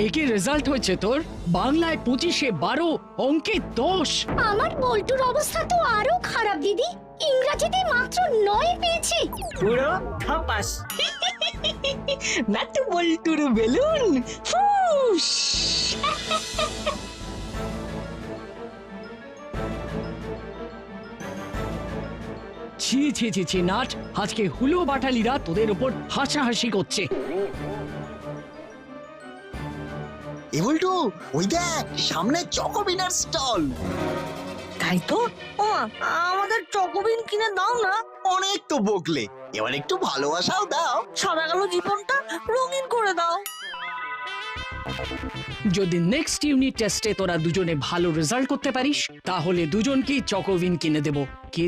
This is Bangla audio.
একে রেজাল্ট হয়েছে তোর? বাংলায় 25-এ 12, অঙ্কে 10। আমার বল্টুর অবস্থা তো আরো খারাপ দিদি, ইংরেজিতে মাত্র 9 পেয়েছে। পুরো খাপাস। নাটু বল্টুর বেলুন ফুস। ছি ছি ছি ছি নাট, আজকে হুলো বাটালিরা তোদের উপর হাসাহাসি করছে। এ বল্টু, ওই দেখ সামনে চকোবিনার স্টল। তাই তো। ও আমাদের চকোবিন কিনে দাও না। অনেক তো বকলে, এবার একটু ভালোবাসাও দাও। সাদা কালো জীবনটা রঙিন করে দাও। যদি নেক্সট ইউনিট টেস্টে তোরা দুজনে ভালো রেজাল্ট করতে পারিস, তাহলে দুজনকেই চকোভিন কিনে দেবো। কি